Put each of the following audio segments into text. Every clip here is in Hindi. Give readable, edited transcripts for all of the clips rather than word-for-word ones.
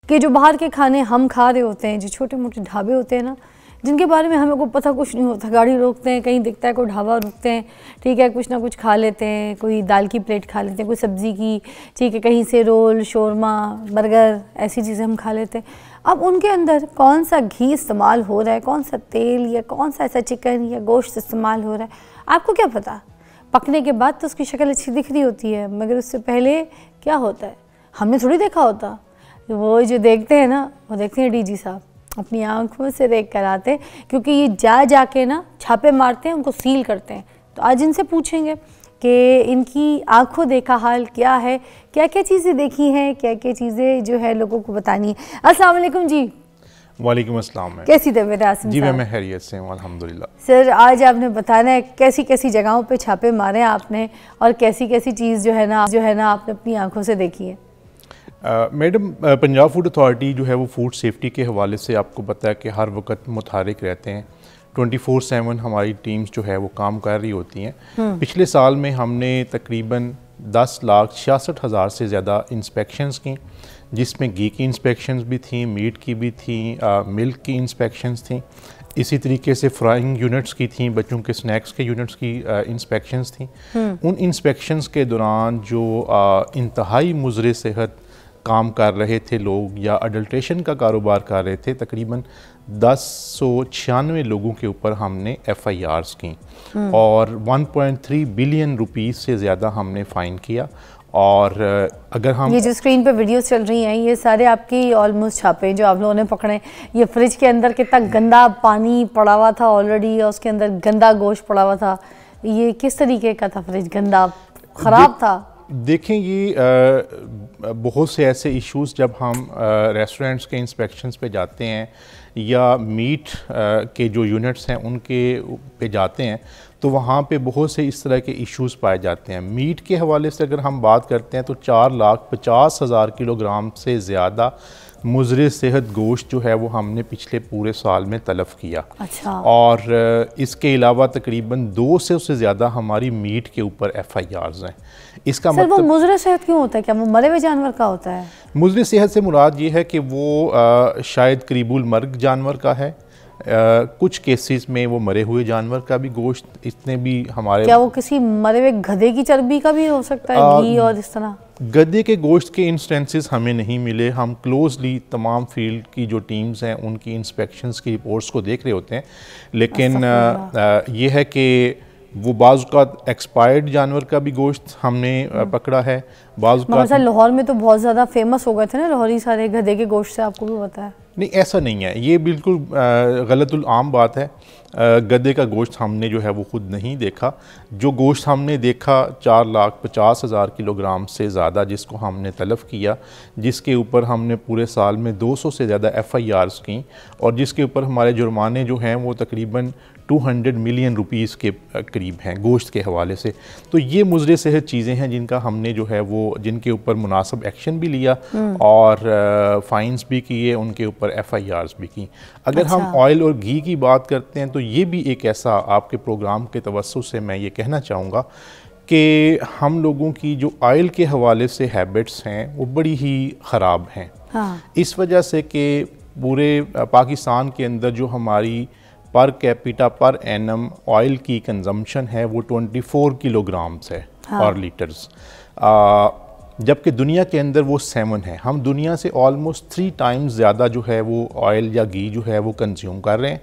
कि जो बाहर के खाने हम खा रहे होते हैं, जो छोटे मोटे ढाबे होते हैं ना, जिनके बारे में हमें को पता कुछ नहीं होता, गाड़ी रोकते हैं, कहीं दिखता है कोई ढाबा रुकते हैं, ठीक है, कुछ ना कुछ खा लेते हैं, कोई दाल की प्लेट खा लेते हैं, कोई सब्ज़ी की, ठीक है, कहीं से रोल, शोरमा, बर्गर, ऐसी चीज़ें हम खा लेते हैं। अब उनके अंदर कौन सा घी इस्तेमाल हो रहा है, कौन सा तेल या कौन सा ऐसा चिकन या गोश्त इस्तेमाल हो रहा है, आपको क्या पता। पकने के बाद तो उसकी शक्ल अच्छी दिख रही होती है, मगर उससे पहले क्या होता है हमने थोड़ी देखा होता। वो जो देखते हैं ना, वो देखते हैं डीजी साहब अपनी आंखों से देख कर आते हैं, क्योंकि ये जाके ना छापे मारते हैं, उनको सील करते हैं। तो आज इनसे पूछेंगे कि इनकी आंखों देखा हाल क्या है, क्या क्या चीज़ें देखी हैं, क्या क्या चीज़ें जो है लोगों को बतानी है। अस्सलाम वालेकुम जी। वालेकुम अस्सलाम। कैसी तबीयत है आसिम जी? साहब? मैं खैरियत से हूँ अल्हम्दुलिल्लाह। सर आज आपने बताना है कैसी कैसी जगहों पे छापे मारे हैं आपने, और कैसी कैसी चीज़ जो है ना आपने अपनी आंखों से देखी है। मैडम, पंजाब फूड अथॉरिटी जो है वो फूड सेफ्टी के हवाले से आपको पता है कि हर वक्त मुतहरिक रहते हैं। 24/7 हमारी टीम्स जो है वो काम कर रही होती हैं। पिछले साल में हमने तकरीबन 10,66,000 से ज़्यादा इंस्पेक्शंस की, जिसमें घी की इंस्पेक्शंस भी थी, मीट की भी थी, मिल्क की इंस्पेक्शंस थी, इसी तरीके से फ्राइंग यूनिट्स की थी, बच्चों के स्नैक्स के यूनिट्स की इंस्पेक्शंस थी। उन इंस्पेक्शंस के दौरान जो इंतहाई मुज़र सेहत काम कर रहे थे लोग या अडल्ट्रेशन का कारोबार कर रहे थे, तकरीबन 1096 लोगों के ऊपर हमने FIRs की और 1.3 बिलियन रुपीस से ज़्यादा हमने फ़ाइन किया। और अगर हम ये जो स्क्रीन पे वीडियोस चल रही हैं, ये सारे आपकी ऑलमोस्ट छापे जो आप लोगों ने पकड़े। ये फ्रिज के अंदर कितना गंदा पानी पड़ा हुआ था ऑलरेडी, और उसके अंदर गंदा गोश्त पड़ा हुआ था। ये किस तरीके का था फ्रिज? गंदा, ख़राब था? देखें, ये बहुत से ऐसे इश्यूज़ जब हम रेस्टोरेंट्स के इंस्पेक्शंस पे जाते हैं या मीट के जो यूनिट्स हैं उनके पे जाते हैं, तो वहाँ पे बहुत से इस तरह के इश्यूज़ पाए जाते हैं। मीट के हवाले से अगर हम बात करते हैं तो 4,50,000 किलोग्राम से ज़्यादा मुज़र सेहत गोश्त जो है वो हमने पिछले पूरे साल में तलफ़ किया। अच्छा। और इसके अलावा तकरीबन 200 से ज़्यादा हमारी मीट के ऊपर FIRs हैं। इसका सर मतलब वो मुज़र सेहत क्यों होता है? क्या वो मरे हुए जानवर का होता है? मुज़र सेहत से मुराद ये है कि वो शायद करीबुल मर्ग जानवर का है। कुछ केसेस में वो मरे हुए जानवर का भी गोश्त, इतने भी हमारे, क्या वो किसी मरे हुए गधे की चर्बी का भी हो सकता है, घी और इस तरह? गधे के गोश्त के इंस्टेंसेस हमें नहीं मिले। हम क्लोजली तमाम फील्ड की जो टीम्स हैं उनकी इंस्पेक्शंस की रिपोर्ट्स को देख रहे होते हैं, लेकिन ये है कि वो बाज़ का एक्सपायर्ड जानवर का भी गोश्त हमने पकड़ा है। बाज़ का लाहौर में तो बहुत ज़्यादा फेमस हो गए थे ना लाहौरी सारे गधे के गोश्त से, आपको भी पता है? नहीं, ऐसा नहीं है, ये बिल्कुल गलतुल आम बात है। गधे का गोश्त हमने जो है वो ख़ुद नहीं देखा। जो गोश्त हमने देखा 4,50,000 किलोग्राम से ज़्यादा जिसको हमने तलफ़ किया, जिसके ऊपर हमने पूरे साल में 200 से ज़्यादा FIRs की, और जिसके ऊपर हमारे जुर्माने जो हैं वो तकरीबन 200 मिलियन रुपीस के करीब हैं गोश्त के हवाले से। तो ये मुज़र सेहत चीज़ें हैं जिनका हमने जो है वो, जिनके ऊपर मुनासिब एक्शन भी लिया और फ़ाइन्स भी किए, उनके ऊपर FIRs भी की। अगर हम ऑयल और घी की बात करते हैं तो ये भी एक ऐसा, आपके प्रोग्राम के तवज्जुह से मैं ये कहना चाहूँगा कि हम लोगों की जो ऑयल के हवाले से हैबिट्स हैं वो बड़ी ही ख़राब हैं। इस वजह से कि पूरे पाकिस्तान के अंदर जो हमारी per capita per annum oil की कंजम्पशन है वो 24 किलोग्राम्स है और लीटर्स, जबकि दुनिया के अंदर वो 7 है। हम दुनिया से ऑलमोस्ट 3 टाइम्स ज़्यादा जो है वो ऑयल या घी जो है वो कंज्यूम कर रहे हैं।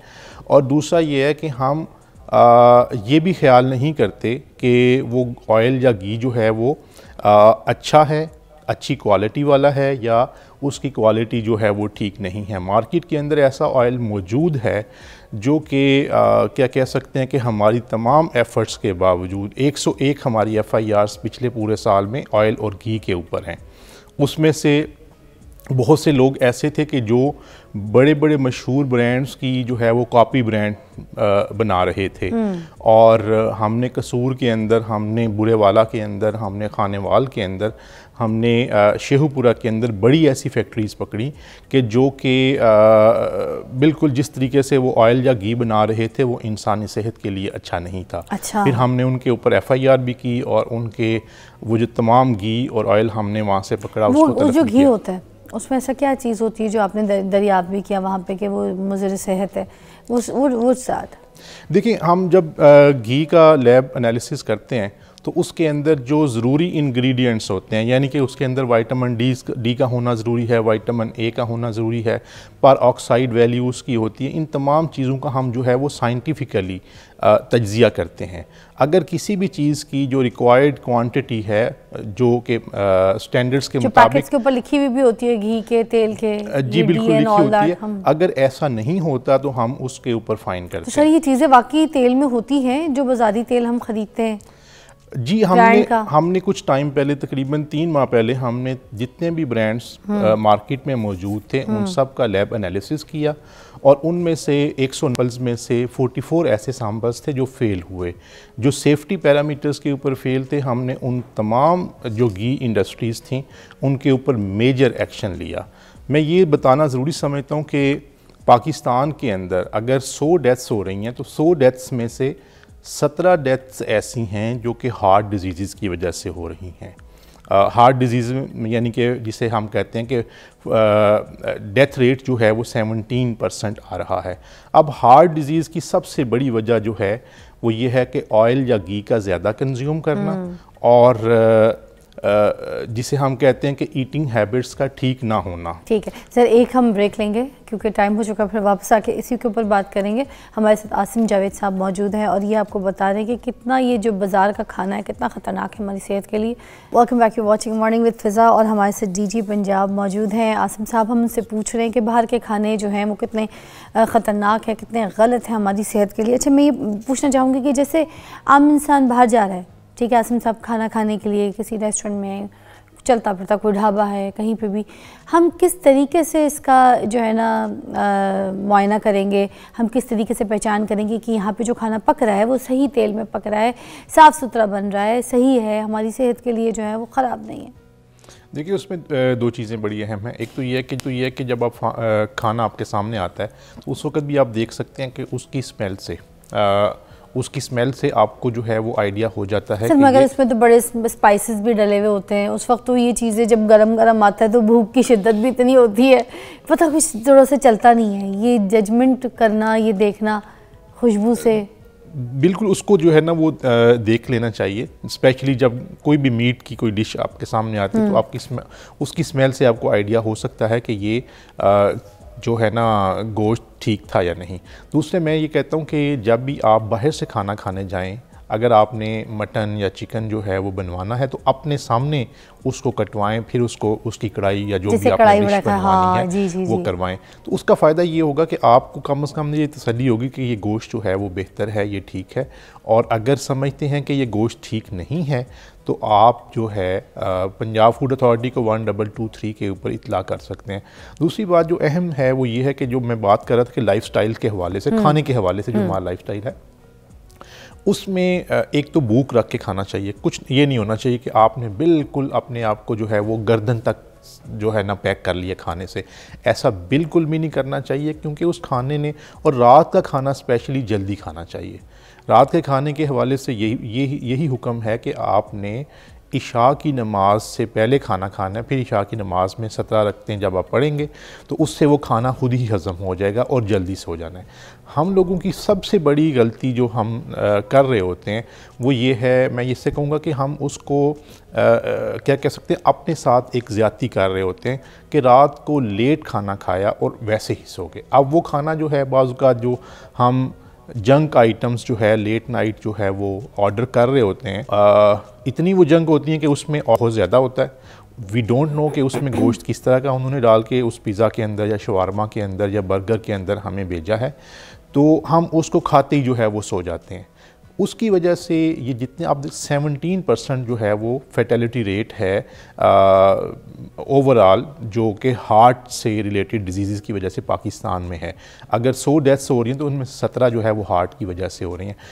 और दूसरा ये है कि हम ये भी ख्याल नहीं करते कि वो ऑयल या घी जो है वो अच्छा है, अच्छी क्वालिटी वाला है, या उसकी क्वालिटी जो है वो ठीक नहीं है। मार्केट के अंदर ऐसा ऑयल मौजूद है जो कि क्या कह सकते हैं कि हमारी तमाम एफ़र्ट्स के बावजूद 101 हमारी FIRs पिछले पूरे साल में ऑयल और घी के ऊपर हैं। उसमें से बहुत से लोग ऐसे थे कि जो बड़े बड़े मशहूर ब्रांड्स की जो है वो कॉपी ब्रांड बना रहे थे। और हमने कसूर के अंदर, हमने बुरेवाला के अंदर, हमने खानेवाल के अंदर, हमने शेहूपुरा के अंदर बड़ी ऐसी फैक्ट्रीज़ पकड़ी कि जो कि बिल्कुल जिस तरीके से वो ऑयल या घी बना रहे थे वो इंसानी सेहत के लिए अच्छा नहीं था। फिर हमने उनके ऊपर FIR भी की और उनके वो जो तमाम घी और ऑयल हमने वहाँ से पकड़ा, उसको जो घी होता है उसमें ऐसा क्या चीज़ होती है जो आपने दरियाफ्त भी किया वहाँ पे कि वो मुज़र सेहत है, वो साथ? देखिए, हम जब घी का लैब एनालिसिस करते हैं तो उसके अंदर जो ज़रूरी इंग्रेडिएंट्स होते हैं, यानी कि उसके अंदर विटामिन डी का होना ज़रूरी है, विटामिन ए का होना ज़रूरी है, पर ऑक्साइड वैल्यू उसकी होती है, इन तमाम चीज़ों का हम जो है वो साइंटिफिकली तज्ज़िया करते हैं। अगर किसी भी चीज़ की जो रिक्वायर्ड क्वांटिटी है, जो कि स्टैंडर्ड्स के मुताबिक के ऊपर लिखी हुई भी होती है, घी के, तेल के, जी बिल्कुल लिखी होती है, अगर ऐसा नहीं होता तो हम उसके ऊपर फाइन करते हैं। तो सर ये चीज़ें वाकई तेल में होती हैं जो बाज़ारी तेल हम ख़रीदते हैं? जी, हमने कुछ टाइम पहले, तकरीबन 3 माह पहले, हमने जितने भी ब्रांड्स मार्केट में मौजूद थे उन सब का लैब एनालिसिस किया और उनमें से 100 सैंपल्स में से 44 ऐसे सैंपल्स थे जो फेल हुए, जो सेफ्टी पैरामीटर्स के ऊपर फेल थे। हमने उन तमाम जो घी इंडस्ट्रीज़ थी उनके ऊपर मेजर एक्शन लिया। मैं ये बताना ज़रूरी समझता हूँ कि पाकिस्तान के अंदर अगर 100 डेथ्स हो रही हैं तो 100 डेथ्स में से 17 डेथ्स ऐसी हैं जो कि हार्ट डिजीज़ की वजह से हो रही हैं। हार्ट डिजीज़ यानी कि जिसे हम कहते हैं कि डेथ रेट जो है वो 17% आ रहा है। अब हार्ट डिजीज़ की सबसे बड़ी वजह जो है वो ये है कि ऑयल या घी का ज़्यादा कंज्यूम करना और जिसे हम कहते हैं कि ईटिंग हैबिट्स का ठीक ना होना। ठीक है सर, एक हम ब्रेक लेंगे क्योंकि टाइम हो चुका, फिर वापस आके इसी के ऊपर बात करेंगे। हमारे साथ आसिम जावेद साहब मौजूद हैं और ये आपको बता रहे हैं कि कितना ये जो बाज़ार का खाना है कितना ख़तरनाक है हमारी सेहत के लिए। Welcome back, you watching morning with Fiza और हमारे साथ DG पंजाब मौजूद हैं। आसिम साहब, हम उनसे पूछ रहे हैं कि बाहर के खाने जो हैं वो कितने ख़तरनाक हैं, कितने गलत हैं हमारी सेहत के लिए। अच्छा, मैं ये पूछना चाहूँगी कि जैसे आम इंसान बाहर जा रहा है, ठीक है आसिम साहब, खाना खाने के लिए किसी रेस्टोरेंट में, चलता फिरता कोई ढाबा है, कहीं पे भी, हम किस तरीके से इसका जो है ना मुआयना करेंगे, हम किस तरीके से पहचान करेंगे कि यहाँ पे जो खाना पक रहा है वो सही तेल में पक रहा है, साफ़ सुथरा बन रहा है, सही है, हमारी सेहत के लिए जो है वो ख़राब नहीं है? देखिए, उसमें दो चीज़ें बड़ी अहम हैं। एक तो ये है कि जब आप खाना आपके सामने आता है तो उस वक्त भी आप देख सकते हैं कि उसकी स्मेल से आपको जो है वो आइडिया हो जाता है। मगर इसमें तो बड़े स्पाइसेस भी डले हुए होते हैं, उस वक्त तो ये चीज़ें जब गरम गरम आता है तो भूख की शिद्दत भी इतनी होती है, पता कुछ थोड़ा से चलता नहीं है। ये जजमेंट करना, ये देखना खुशबू से, बिल्कुल उसको जो है ना वो देख लेना चाहिए। स्पेशली जब कोई भी मीट की कोई डिश आपके सामने आती है तो आपकी उसकी स्मेल से आपको आइडिया हो सकता है कि ये जो है ना गोश्त ठीक था या नहीं। दूसरे मैं ये कहता हूँ कि जब भी आप बाहर से खाना खाने जाएं, अगर आपने मटन या चिकन जो है वो बनवाना है तो अपने सामने उसको कटवाएं, फिर उसको उसकी कढ़ाई या जो भी आपने डिश बनवानी है वो करवाएं। तो उसका फ़ायदा ये होगा कि आपको कम से कम ये तसल्ली होगी कि ये गोश्त जो है वो बेहतर है, ये ठीक है। और अगर समझते हैं कि ये गोश्त ठीक नहीं है तो आप जो है पंजाब फूड अथॉरिटी को 1223 के ऊपर इतला कर सकते हैं। दूसरी बात जो अहम है वो ये है कि जो मैं बात कर रहा था कि लाइफस्टाइल के हवाले से, खाने के हवाले से जो हमारा लाइफस्टाइल है उसमें एक तो भूख रख के खाना चाहिए। कुछ ये नहीं होना चाहिए कि आपने बिल्कुल अपने आप को जो है वो गर्दन तक जो है ना पैक कर लिया खाने से, ऐसा बिल्कुल भी नहीं करना चाहिए क्योंकि उस खाने ने, और रात का खाना स्पेशली जल्दी खाना चाहिए। रात के खाने के हवाले से यही हुक्म है कि आपने इशा की नमाज से पहले खाना खाना है, फिर इशा की नमाज में 17 रखते हैं जब आप पढ़ेंगे तो उससे वो खाना खुद ही हज़म हो जाएगा और जल्दी सो जाना है। हम लोगों की सबसे बड़ी गलती जो हम कर रहे होते हैं वो ये है, मैं इससे कहूँगा कि हम उसको क्या कह सकते हैं, अपने साथ एक ज़्यादती कर रहे होते हैं कि रात को लेट खाना खाया और वैसे ही सो गए। अब वो खाना जो है बाज़ का जो हम जंक आइटम्स जो है लेट नाइट जो है वो ऑर्डर कर रहे होते हैं, इतनी वो जंक होती हैं कि उसमें बहुत ज़्यादा होता है। वी डोंट नो कि उसमें गोश्त किस तरह का उन्होंने डाल के उस पिज़्ज़ा के अंदर या शवारमा के अंदर या बर्गर के अंदर हमें भेजा है, तो हम उसको खाते ही जो है वो सो जाते हैं। उसकी वजह से ये जितने अब 17% जो है वो फैटेलिटी रेट है ओवरऑल, जो कि हार्ट से रिलेटेड डिजीज़ की वजह से पाकिस्तान में है। अगर 100 डेथ्स हो रही हैं तो उनमें 17 जो है वो हार्ट की वजह से हो रही हैं।